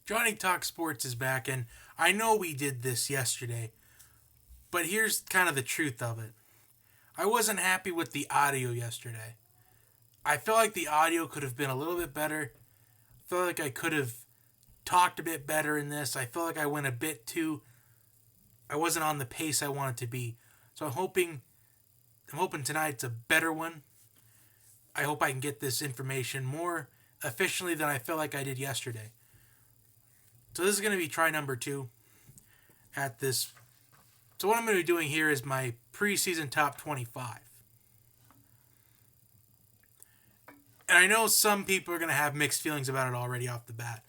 Johnny Talk Sports is back, and I know we did this yesterday, but here's kind of the truth of it. I wasn't happy with the audio yesterday. I feel like the audio could have been a little bit better. I feel like I could have talked a bit better in this. I feel like I went a bit too. I wasn't on the pace I wanted to be. So I'm hoping tonight's a better one. I hope I can get this information more efficiently than I feel like I did yesterday. So this is going to be try number 2 at this. So what I'm going to be doing here is my preseason top 25. And I know some people are going to have mixed feelings about it already off the bat.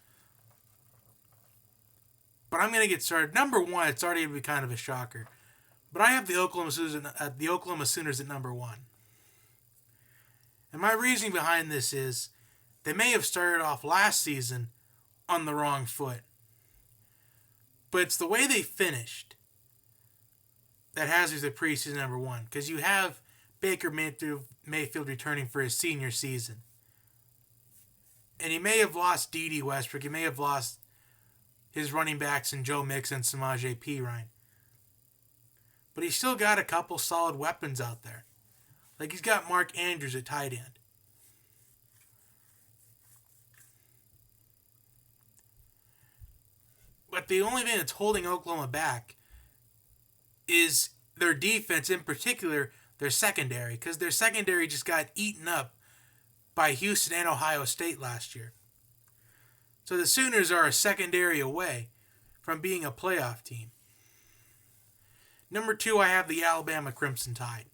But I'm going to get started. Number 1, it's already going to be kind of a shocker. But I have the Oklahoma Sooners at number 1. And my reasoning behind this is they may have started off last season on the wrong foot. But it's the way they finished that has me as the preseason number 1. Because you have Baker Mayfield returning for his senior season. And he may have lost D.D. Westbrook. He may have lost his running backs in Joe Mixon and Samaje Perine. But he's still got a couple solid weapons out there. Like he's got Mark Andrews at tight end. But the only thing that's holding Oklahoma back is their defense, in particular their secondary, because their secondary just got eaten up by Houston and Ohio State last year. So the Sooners are a secondary away from being a playoff team. Number 2, I have the Alabama Crimson Tide.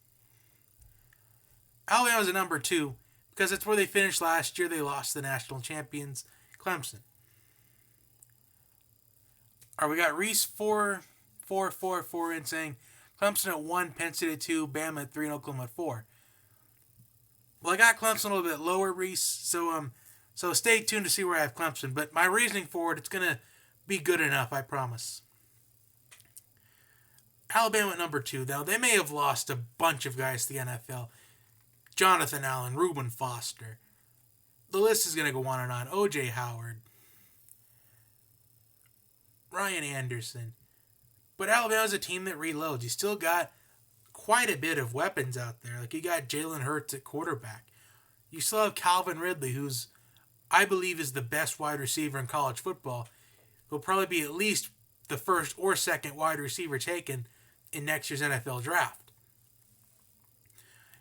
Alabama's at number 2 because it's where they finished last year. They lost to the national champions, Clemson. We got Reese 4 in saying Clemson at 1, Penn State at 2, Bama at 3, and Oklahoma at 4. Well, I got Clemson a little bit lower, Reese, so stay tuned to see where I have Clemson. But my reasoning for it, it's going to be good enough, I promise. Alabama at number 2, though, they may have lost a bunch of guys to the NFL. Jonathan Allen, Reuben Foster. The list is going to go on and on. O.J. Howard. Ryan Anderson. But Alabama's a team that reloads. You still got quite a bit of weapons out there. Like you got Jalen Hurts at quarterback. You still have Calvin Ridley, who's, I believe, is the best wide receiver in college football. He'll probably be at least the first or second wide receiver taken in next year's NFL draft.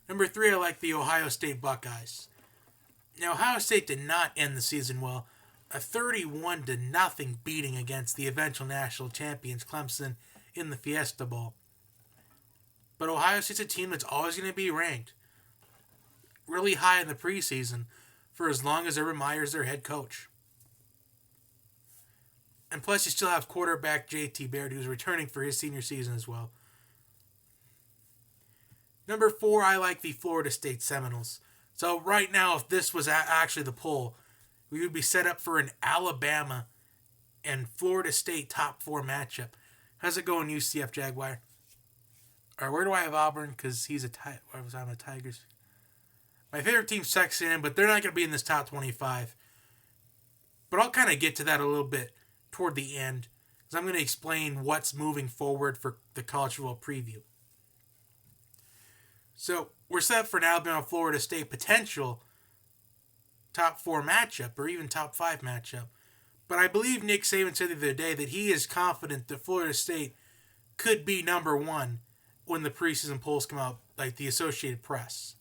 Number 3, I like the Ohio State Buckeyes. Now, Ohio State did not end the season well. A 31-0 beating against the eventual national champions Clemson in the Fiesta Bowl. But Ohio State's a team that's always going to be ranked really high in the preseason for as long as Urban Meyer's their head coach. And plus, you still have quarterback J.T. Barrett, who's returning for his senior season as well. Number 4, I like the Florida State Seminoles. So right now, if this was actually the poll, we would be set up for an Alabama and Florida State top 4 matchup. How's it going, UCF Jaguar? Or where do I have Auburn? Because I'm a Tigers. My favorite team's Texas A&M, but they're not going to be in this top 25. But I'll kind of get to that a little bit toward the end, because I'm going to explain what's moving forward for the college football preview. So we're set up for an Alabama-Florida State potential top 4 matchup, or even top 5 matchup. But I believe Nick Saban said the other day that he is confident that Florida State could be number 1 when the preseason polls come out, like the Associated Press.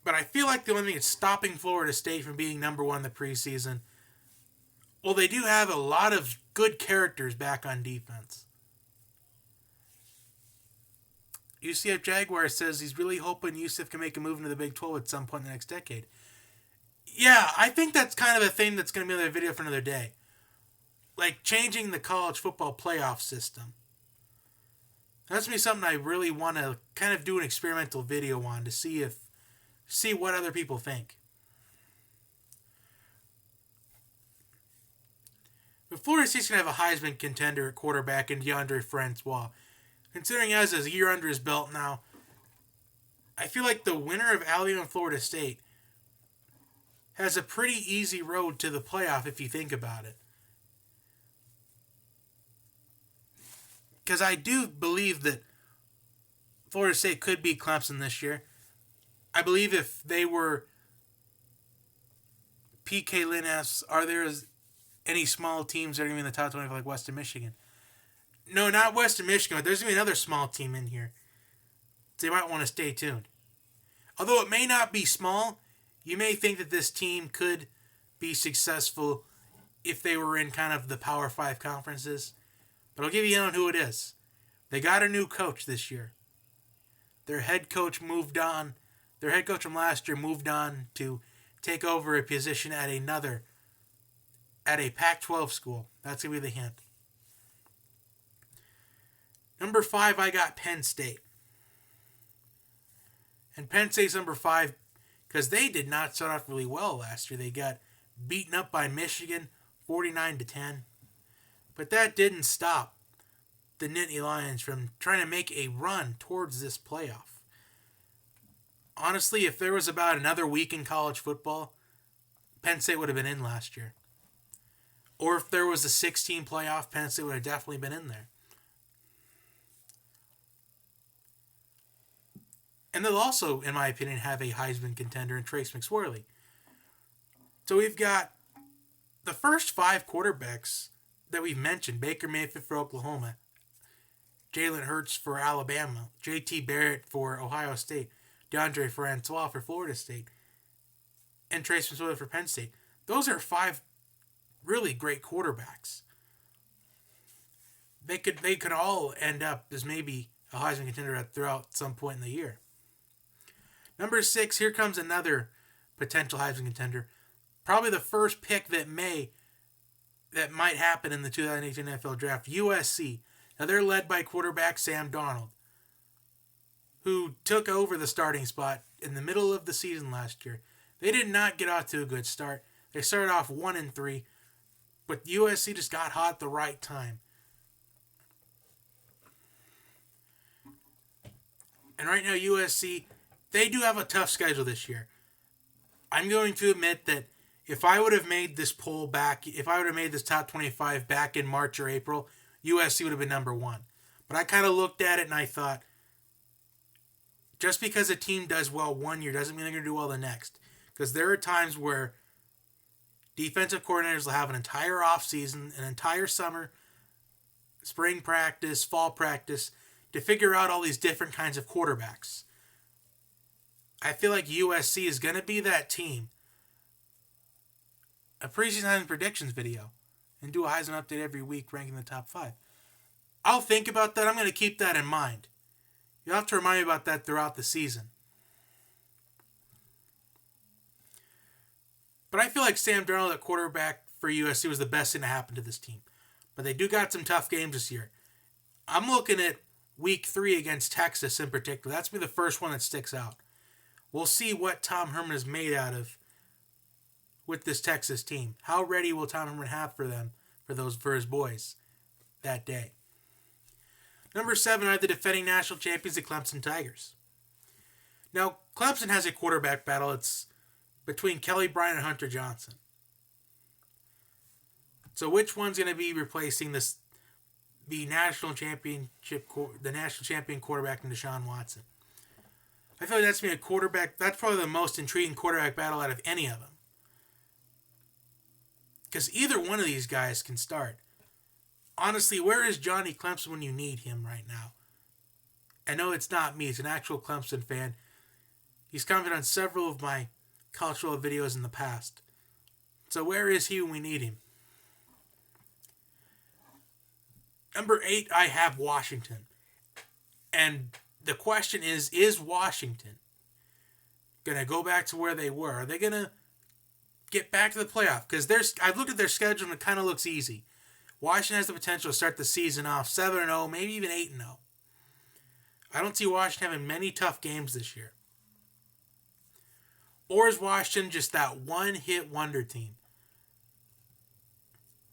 But I feel like the only thing that's stopping Florida State from being number 1 in the preseason, well, they do have a lot of good characters back on defense. UCF Jaguar says he's really hoping UCF can make a move into the Big 12 at some point in the next decade. Yeah, I think that's kind of a thing that's going to be another video for another day. Like changing the college football playoff system. That's going to be something I really want to kind of do an experimental video on to see what other people think. But Florida State's going to have a Heisman contender at quarterback in Deandre Francois. Considering he has a year under his belt now, I feel like the winner of Alabama and Florida State has a pretty easy road to the playoff if you think about it. Because I do believe that Florida State could beat Clemson this year. I believe if they were PK Lynn are there any small teams that are going to be in the top 20 like Western Michigan? No, not Western Michigan, but there's going to be another small team in here. So you might want to stay tuned. Although it may not be small, you may think that this team could be successful if they were in kind of the Power 5 conferences. But I'll give you on who it is. They got a new coach this year. Their head coach moved on. Their head coach from last year moved on to take over a position at a Pac-12 school. That's going to be the hint. Number 5, I got Penn State. And Penn State's number 5 because they did not start off really well last year. They got beaten up by Michigan 49-10. But that didn't stop the Nittany Lions from trying to make a run towards this playoff. Honestly, if there was about another week in college football, Penn State would have been in last year. Or if there was a 16 playoff, Penn State would have definitely been in there. And they'll also, in my opinion, have a Heisman contender in Trace McSorley. So we've got the first 5 quarterbacks that we've mentioned. Baker Mayfield for Oklahoma. Jalen Hurts for Alabama. J.T. Barrett for Ohio State. Deandre Francois for Florida State. And Trace McSorley for Penn State. Those are 5 really great quarterbacks. They could all end up as maybe a Heisman contender throughout some point in the year. Number 6, here comes another potential Heisman contender. Probably the first pick that might happen in the 2018 NFL Draft. USC. Now they're led by quarterback Sam Darnold, who took over the starting spot in the middle of the season last year. They did not get off to a good start. They started off 1-3, but USC just got hot at the right time. And right now USC, they do have a tough schedule this year. I'm going to admit that if I would have made this poll back, if I would have made this top 25 back in March or April, USC would have been number 1. But I kind of looked at it and I thought, just because a team does well one year doesn't mean they're going to do well the next. Because there are times where defensive coordinators will have an entire offseason, an entire summer, spring practice, fall practice, to figure out all these different kinds of quarterbacks. I feel like USC is going to be that team. A preseason Heisman predictions video and do a Heisman update every week ranking the top 5. I'll think about that. I'm going to keep that in mind. You'll have to remind me about that throughout the season. But I feel like Sam Darnold at quarterback for USC was the best thing to happen to this team. But they do got some tough games this year. I'm looking at week 3 against Texas in particular. That's be the first one that sticks out. We'll see what Tom Herman is made out of with this Texas team. How ready will Tom Herman have for them, for his boys that day? Number 7, I have the defending national champions, the Clemson Tigers. Now, Clemson has a quarterback battle. It's between Kelly Bryant and Hunter Johnson. So which one's going to be replacing the national champion quarterback in Deshaun Watson? I feel like that's been a quarterback. That's probably the most intriguing quarterback battle out of any of them. Because either one of these guys can start. Honestly, where is Johnny Clemson when you need him right now? I know it's not me. It's an actual Clemson fan. He's commented on several of my cultural videos in the past. So where is he when we need him? Number 8, I have Washington. And the question is Washington going to go back to where they were? Are they going to get back to the playoff? Because I've looked at their schedule and it kind of looks easy. Washington has the potential to start the season off 7-0, maybe even 8-0. I don't see Washington having many tough games this year. Or is Washington just that one-hit wonder team?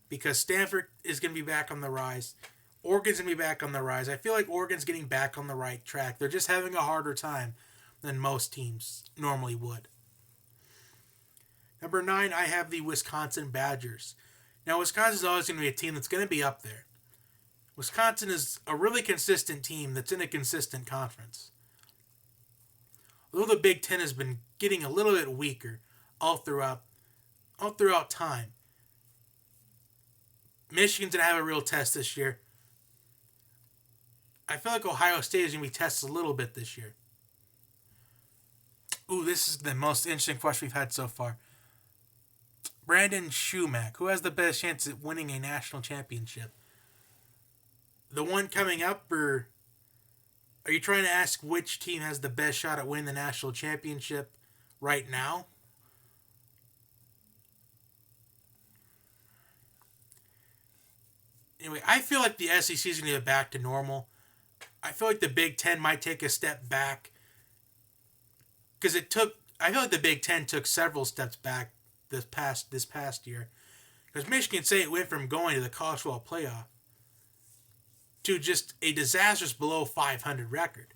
Because Stanford is going to be back on the rise. Oregon's going to be back on the rise. I feel like Oregon's getting back on the right track. They're just having a harder time than most teams normally would. Number 9, I have the Wisconsin Badgers. Now, Wisconsin's always going to be a team that's going to be up there. Wisconsin is a really consistent team that's in a consistent conference. Although the Big Ten has been getting a little bit weaker all throughout time. Michigan's going to have a real test this year. I feel like Ohio State is going to be tested a little bit this year. Ooh, this is the most interesting question we've had so far. Brandon Schumack, who has the best chance at winning a national championship? The one coming up, or are you trying to ask which team has the best shot at winning the national championship right now? Anyway, I feel like the SEC is going to get back to normal. I feel like the Big Ten might take a step back. Because I feel like the Big Ten took several steps back this past year. Because Michigan State went from going to the college football playoff to just a disastrous below 500 record.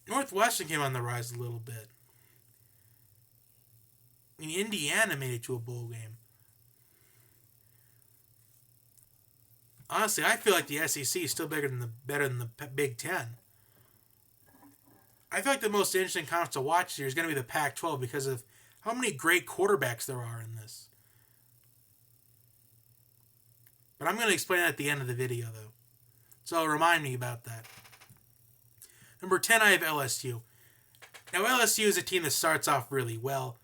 Northwestern came on the rise a little bit. I mean, Indiana made it to a bowl game. Honestly, I feel like the SEC is still better than the Big Ten. I feel like the most interesting conference to watch here is going to be the Pac-12 because of how many great quarterbacks there are in this. But I'm going to explain that at the end of the video, though. So remind me about that. Number 10, I have LSU. Now, LSU is a team that starts off really well.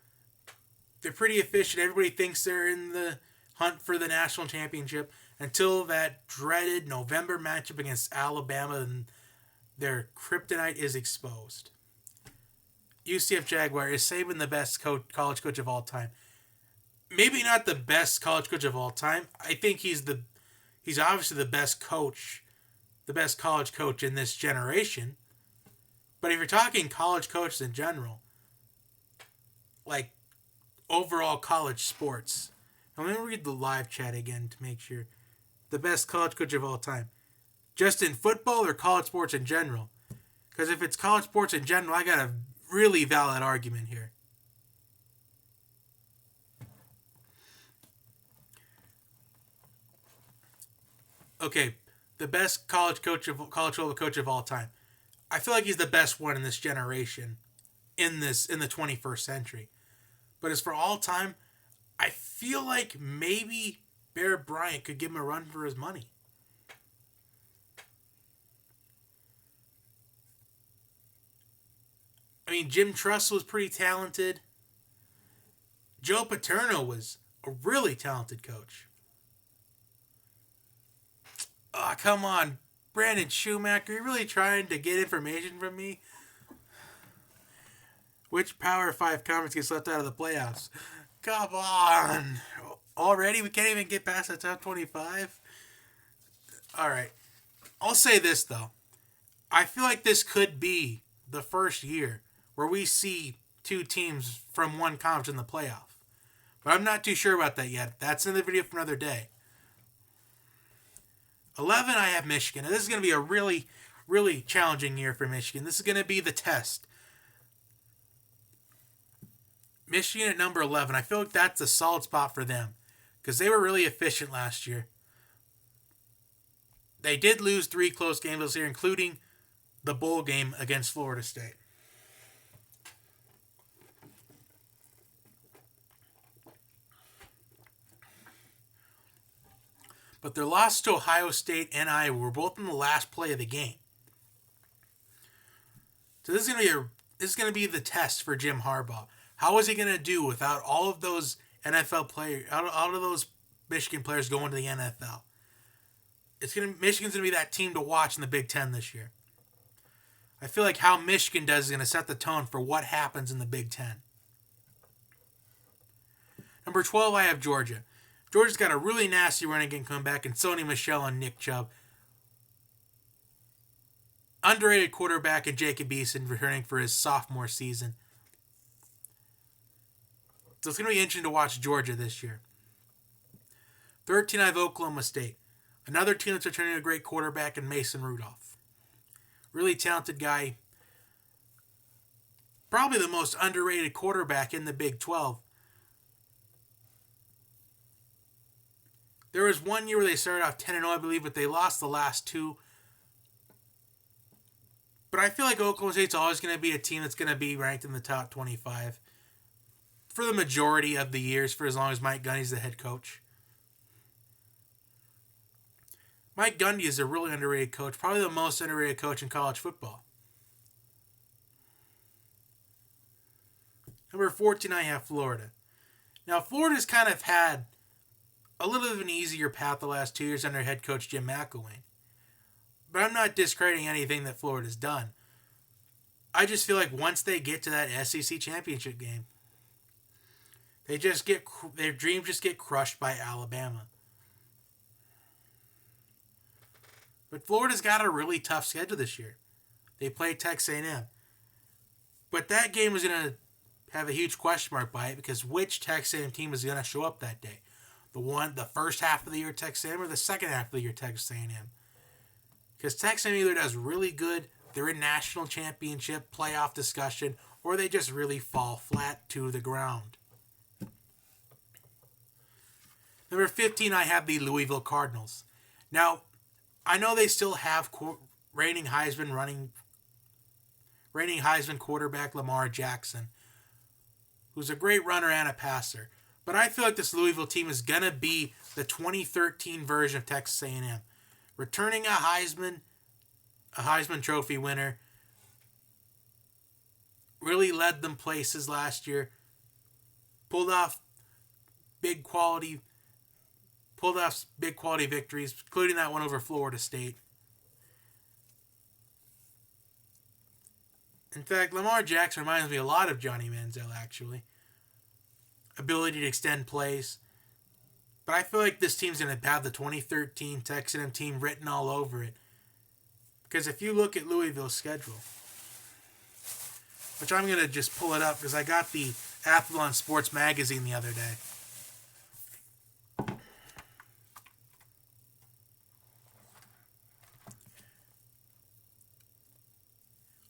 They're pretty efficient. Everybody thinks they're in the hunt for the national championship until that dreaded November matchup against Alabama and their kryptonite is exposed. UCF Jaguar, is Saban the best college coach of all time? Maybe not the best college coach of all time. I think he's obviously the best coach, the best college coach in this generation. But if you're talking college coaches in general, like overall college sports, and let me read the live chat again to make sure. The best college coach of all time. Just in football or college sports in general? Because if it's college sports in general, I got a really valid argument here. Okay, the best college football coach of all time. I feel like he's the best one in this generation, in the 21st century. But as for all time, I feel like maybe Bear Bryant could give him a run for his money. I mean, Jim Truss was pretty talented. Joe Paterno was a really talented coach. Oh, come on. Brandon Schumacher, are you really trying to get information from me? Which Power 5 conference gets left out of the playoffs? Come on. Already? We can't even get past the top 25? Alright. I'll say this, though. I feel like this could be the first year where we see two teams from one conference in the playoff. But I'm not too sure about that yet. That's in the video for another day. 11, I have Michigan. Now, this is going to be a really, really challenging year for Michigan. This is going to be the test. Michigan at number 11. I feel like that's a solid spot for them because they were really efficient last year. They did lose 3 close games this year, including the bowl game against Florida State. But their loss to Ohio State and Iowa were both in the last play of the game. So this is going to be the test for Jim Harbaugh. How is he going to do without all of those NFL players, all of those Michigan players going to the NFL? Michigan's going to be that team to watch in the Big Ten this year. I feel like how Michigan does is going to set the tone for what happens in the Big Ten. Number 12, I have Georgia. Georgia's got a really nasty running game coming back in Sony Michel and Nick Chubb. Underrated quarterback in Jacob Eason returning for his sophomore season. So it's going to be interesting to watch Georgia this year. 13, I have Oklahoma State. Another team that's returning a great quarterback in Mason Rudolph. Really talented guy. probably the most underrated quarterback in the Big 12. There was one year where they started off 10-0, I believe, but they lost the last two. But I feel like Oklahoma State's always going to be a team that's going to be ranked in the top 25 for the majority of the years, for as long as Mike Gundy's the head coach. Mike Gundy is a really underrated coach, probably the most underrated coach in college football. Number 14, I have Florida. Now, Florida's kind of had a little bit of an easier path the last 2 years under head coach Jim McElwain. But I'm not discrediting anything that Florida's done. I just feel like once they get to that SEC championship game, their dreams just get crushed by Alabama. But Florida's got a really tough schedule this year. They play Texas A&M. But that game is going to have a huge question mark by it, because which Texas A&M team is going to show up that day? The first half of the year Texas A&M, or the second half of the year Texas A&M? Because Texas A&M either does really good, they're in national championship playoff discussion, or they just really fall flat to the ground. Number 15, I have the Louisville Cardinals. Now, I know they still have reigning Heisman quarterback Lamar Jackson, who's a great runner and a passer. But I feel like this Louisville team is going to be the 2013 version of Texas A&M. Returning a Heisman Trophy winner. Really led them places last year. Pulled off big quality victories, including that one over Florida State. In fact, Lamar Jackson reminds me a lot of Johnny Manziel, actually. Ability to extend plays. But I feel like this team's going to have the 2013 Texas A&M team written all over it. Because if you look at Louisville's schedule, which I'm going to just pull it up because I got the Athlon Sports magazine the other day.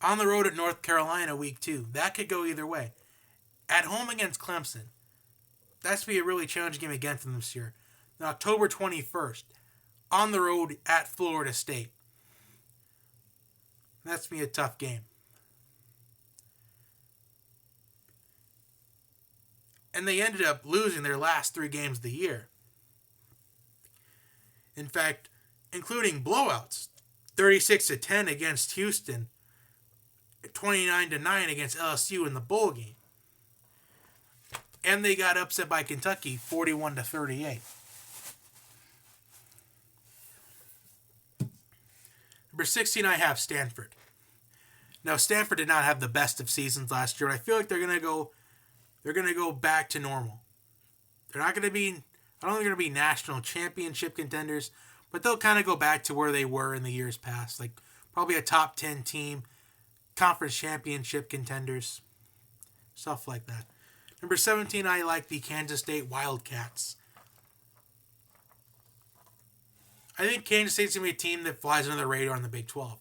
On the road at North Carolina week 2. That could go either way. At home against Clemson. That's going to be a really challenging game again for them this year. Now, October 21st. On the road at Florida State. That's going to be a tough game. And they ended up losing their last 3 games of the year. In fact, including blowouts. 36-10 against Houston. 29-9 against LSU in the bowl game. And they got upset by Kentucky 41-38. Number 16, I have Stanford. Now, Stanford did not have the best of seasons last year. I feel like they're gonna go back to normal. They're not gonna be, I don't think they're gonna be national championship contenders, but they'll kind of go back to where they were in the years past, like probably a top 10 team, conference championship contenders, stuff like that. Number 17, I like the Kansas State Wildcats. I think Kansas State's going to be a team that flies under the radar in the Big 12.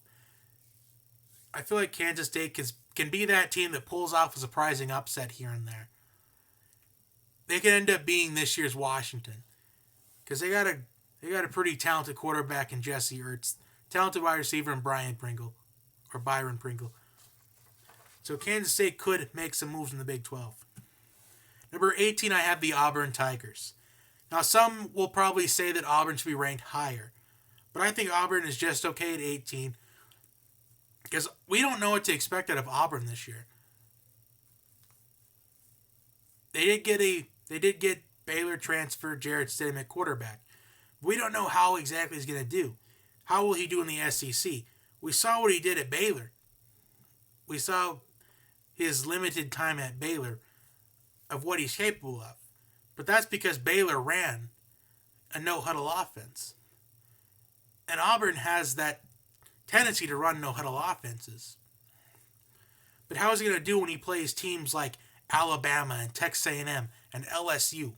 I feel like Kansas State can be that team that pulls off a surprising upset here and there. They could end up being this year's Washington. Because they got a pretty talented quarterback in Jesse Ertz, talented wide receiver in Byron Pringle. So Kansas State could make some moves in the Big 12. Number 18, I have the Auburn Tigers. Now, some will probably say that Auburn should be ranked higher. But I think Auburn is just okay at 18. Because we don't know what to expect out of Auburn this year. They did get Baylor transfer Jarrett Stidham at quarterback. We don't know how exactly he's going to do. How will he do in the SEC? We saw what he did at Baylor. We saw his limited time at Baylor of what he's capable of. But that's because Baylor ran a no-huddle offense. And Auburn has that tendency to run no-huddle offenses. But how is he going to do when he plays teams like Alabama and Texas A&M and LSU?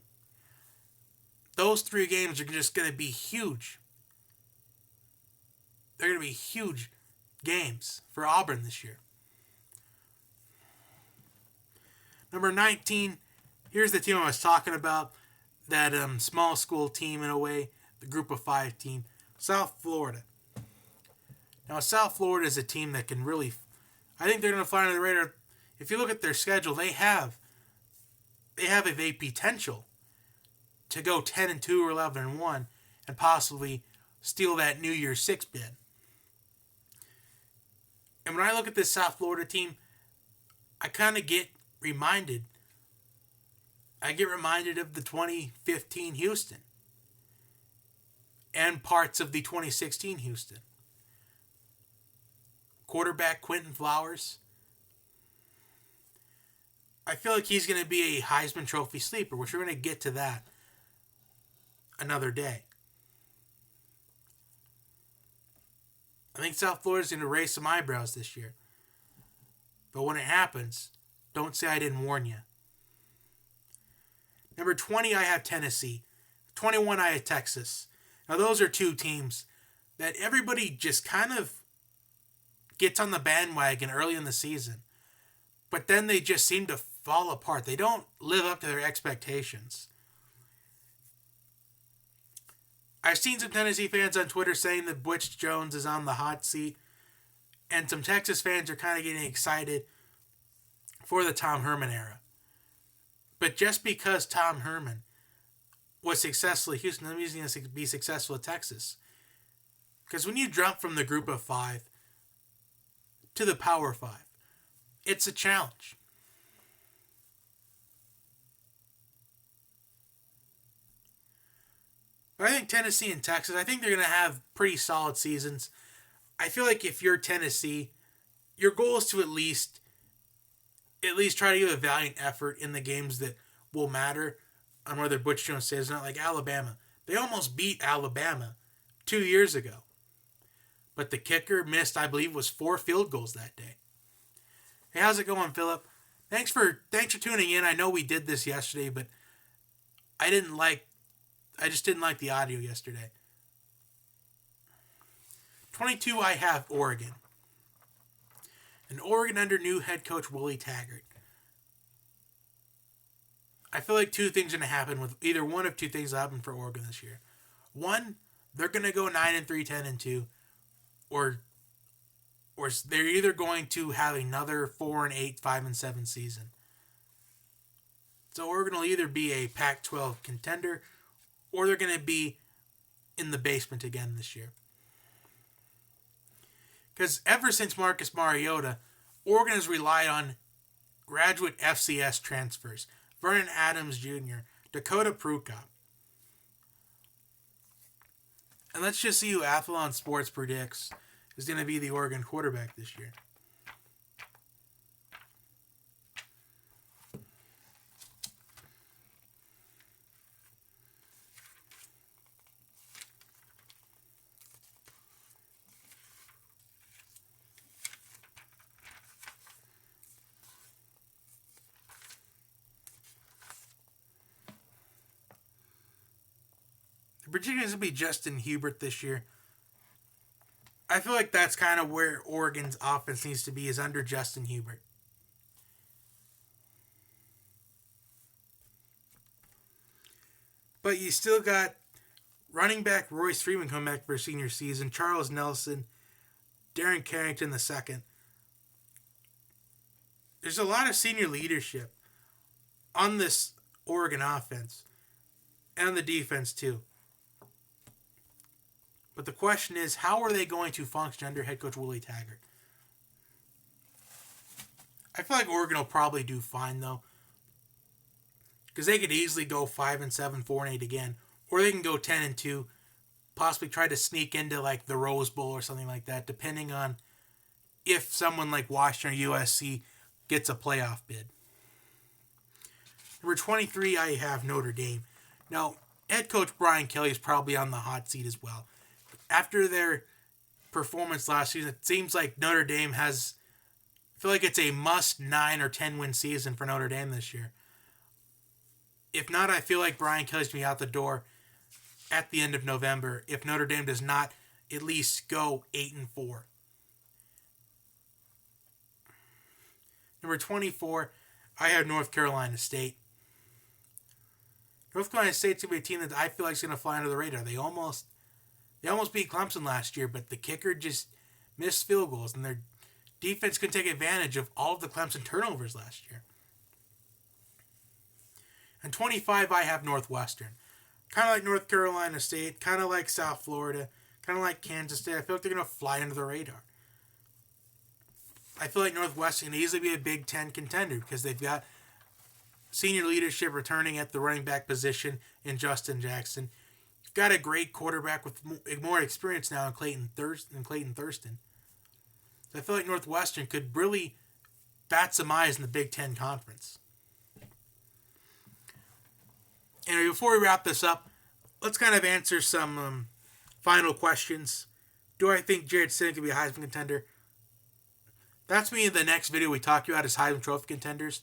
Those 3 games are just going to be huge. They're going to be huge games for Auburn this year. Number 19, here's the team I was talking about. That small school team in a way, the group of 5 team, South Florida. Now, South Florida is a team that can really, I think they're going to fly under the radar. If you look at their schedule, they have a potential to go 10-2 or 11-1 and possibly steal that New Year's 6 bid. And when I look at this South Florida team, I kind of get reminded. I get reminded of the 2015 Houston and parts of the 2016 Houston. Quarterback Quentin Flowers. I feel like he's going to be a Heisman Trophy sleeper, which we're going to get to that another day. I think South Florida's going to raise some eyebrows this year. But when it happens, don't say I didn't warn you. Number 20, I have Tennessee. 21, I have Texas. Now, those are 2 teams that everybody just kind of gets on the bandwagon early in the season. But then they just seem to fall apart. They don't live up to their expectations. I've seen some Tennessee fans on Twitter saying that Butch Jones is on the hot seat. And some Texas fans are kind of getting excited for the Tom Herman era. But just because Tom Herman was successful at Houston, doesn't mean he's going to be successful at Texas. Because when you jump from the group of 5 to the Power 5, it's a challenge. But I think Tennessee and Texas, I think they're going to have pretty solid seasons. I feel like if you're Tennessee, your goal is to at least try to give a valiant effort in the games that will matter on whether Butch Jones says not, like Alabama. They almost beat Alabama 2 years ago. But the kicker missed, I believe, was 4 field goals that day. Hey, how's it going, Philip? Thanks for tuning in. I know we did this yesterday, but I just didn't like the audio yesterday. 22, I have Oregon. And Oregon under new head coach Willie Taggart. I feel like 2 things are going to happen with either one of 2 things will happen for Oregon this year. One, they're going to go 9-3, 10-2, or they're either going to have another 4-8, 5-7 season. So Oregon will either be a Pac-12 contender, or they're going to be in the basement again this year. Because ever since Marcus Mariota, Oregon has relied on graduate FCS transfers. Vernon Adams Jr., Dakota Prukop. And let's just see who Athlon Sports predicts is going to be the Oregon quarterback this year. Virginia's going to be Justin Hubert this year. I feel like that's kind of where Oregon's offense needs to be, is under Justin Hubert. But you still got running back Royce Freeman coming back for a senior season, Charles Nelson, Darren Carrington II. There's a lot of senior leadership on this Oregon offense and on the defense too. But the question is, how are they going to function under head coach Willie Taggart? I feel like Oregon will probably do fine, though. Because they could easily go 5-7, 4-8 again. Or they can go 10-2. Possibly try to sneak into like the Rose Bowl or something like that, depending on if someone like Washington or USC gets a playoff bid. Number 23, I have Notre Dame. Now, head coach Brian Kelly is probably on the hot seat as well. After their performance last season, it seems like Notre Dame has... I feel like it's a must 9 or 10 win season for Notre Dame this year. If not, I feel like Brian Kelly's going to be out the door at the end of November if Notre Dame does not at least go 8-4. Number 24, I have North Carolina State. North Carolina State's going to be a team that I feel like is going to fly under the radar. They almost beat Clemson last year, but the kicker just missed field goals, and their defense couldn't take advantage of all of the Clemson turnovers last year. And 25, I have Northwestern. Kind of like North Carolina State, kind of like South Florida, kind of like Kansas State. I feel like they're going to fly under the radar. I feel like Northwestern can easily be a Big Ten contender because they've got senior leadership returning at the running back position in Justin Jackson. You've got a great quarterback with more experience now in Clayton Thurston. So I feel like Northwestern could really bat some eyes in the Big Ten Conference. And before we wrap this up, let's kind of answer some final questions. Do I think Jared Stidham could be a Heisman contender? That's me in the next video we talk about as Heisman Trophy contenders.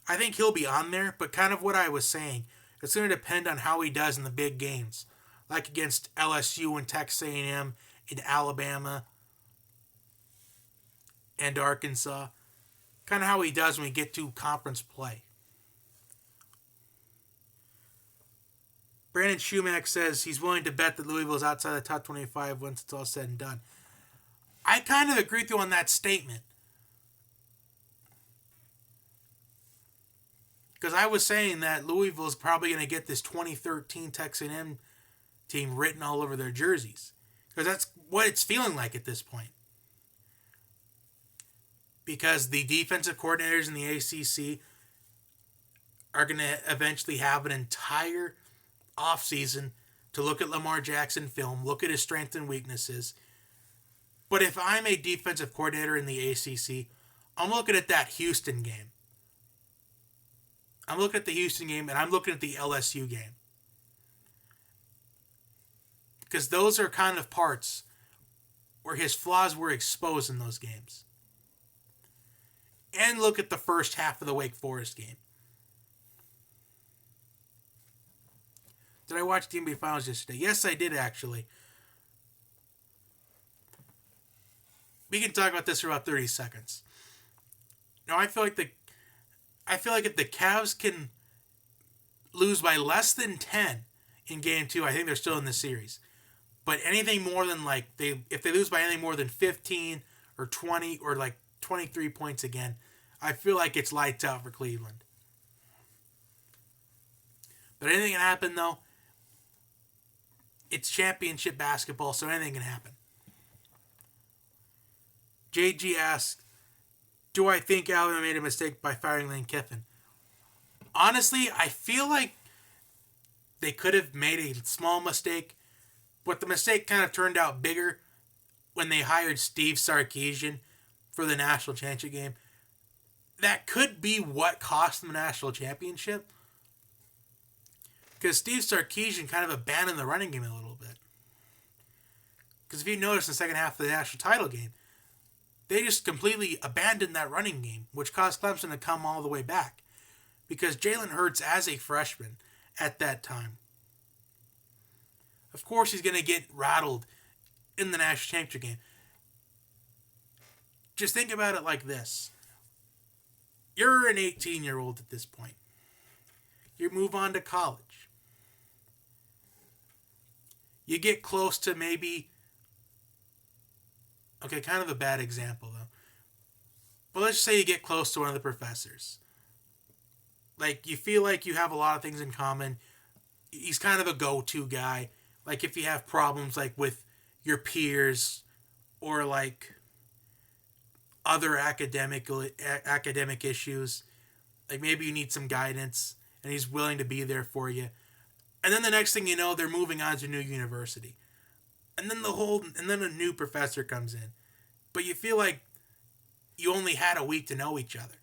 I think he'll be on there, but kind of what I was saying, it's going to depend on how he does in the big games, like against LSU and Texas A&M, in Alabama and Arkansas. Kind of how he does when we get to conference play. Brandon Schumack says he's willing to bet that Louisville is outside the top 25 once it's all said and done. I kind of agree with you on that statement. Because I was saying that Louisville is probably going to get this 2013 Texas A&M team written all over their jerseys. Because that's what it's feeling like at this point. Because the defensive coordinators in the ACC are going to eventually have an entire offseason to look at Lamar Jackson film, look at his strengths and weaknesses. But if I'm a defensive coordinator in the ACC, I'm looking at that Houston game. I'm looking at the Houston game, and I'm looking at the LSU game. Because those are kind of parts where his flaws were exposed in those games. And look at the first half of the Wake Forest game. Did I watch the NBA Finals yesterday? Yes, I did, actually. We can talk about this for about 30 seconds. Now, I feel like if the Cavs can lose by less than 10 in Game 2, I think they're still in the series. But anything more than if they lose by anything more than 15 or 20 or 23 points again, I feel like it's lights out for Cleveland. But anything can happen, though. It's championship basketball, so anything can happen. JG asks, do I think Alabama made a mistake by firing Lane Kiffin? Honestly, I feel like they could have made a small mistake, but the mistake kind of turned out bigger when they hired Steve Sarkisian for the national championship game. That could be what cost them the national championship. Because Steve Sarkisian kind of abandoned the running game a little bit. Because if you notice in the second half of the national title game, they just completely abandoned that running game, which caused Clemson to come all the way back. Because Jalen Hurts, as a freshman at that time, of course he's going to get rattled in the national championship game. Just think about it like this. You're an 18-year-old at this point. You move on to college. You get close to maybe... Okay, kind of a bad example, though. But let's just say you get close to one of the professors. You feel like you have a lot of things in common. He's kind of a go-to guy. If you have problems, with your peers or, other academic issues. Maybe you need some guidance, and he's willing to be there for you. And then the next thing you know, they're moving on to a new university. And then a new professor comes in. But you feel like you only had a week to know each other.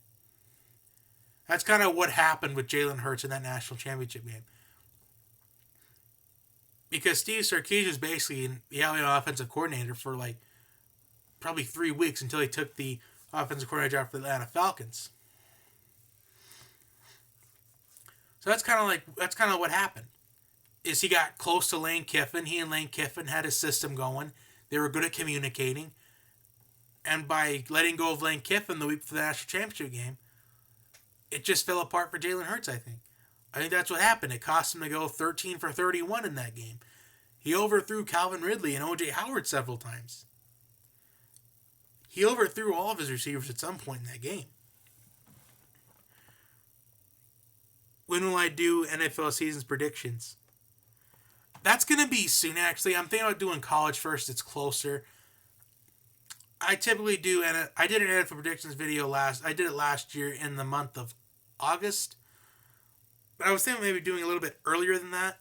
That's kind of what happened with Jalen Hurts in that national championship game. Because Steve Sarkisian is basically the Alabama offensive coordinator for probably 3 weeks until he took the offensive coordinator job for the Atlanta Falcons. So that's kind of what happened. Is he got close to Lane Kiffin. He and Lane Kiffin had a system going. They were good at communicating. And by letting go of Lane Kiffin the week before the national championship game, it just fell apart for Jalen Hurts, I think. I think that's what happened. It cost him to go 13 for 31 in that game. He overthrew Calvin Ridley and O.J. Howard several times. He overthrew all of his receivers at some point in that game. When will I do NFL season's predictions? That's going to be soon, actually. I'm thinking about doing college first. It's closer. I typically do, and I did an NFL predictions video I did it last year in the month of August. But I was thinking maybe doing a little bit earlier than that.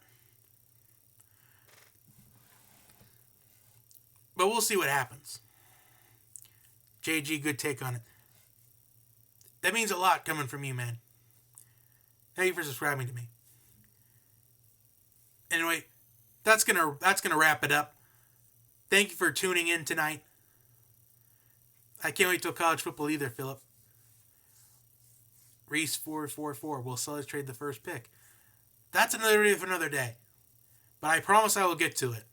But we'll see what happens. JG, good take on it. That means a lot coming from you, man. Thank you for subscribing to me. Anyway, that's gonna wrap it up. Thank you for tuning in tonight. I can't wait till college football either, Philip. Reese 444 will sell his trade the first pick. That's another video for another day. But I promise I will get to it.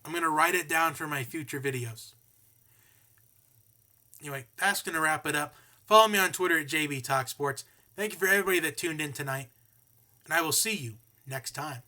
I'm going to write it down for my future videos. Anyway, that's going to wrap it up. Follow me on Twitter at JB Talk Sports. Thank you for everybody that tuned in tonight. And I will see you next time.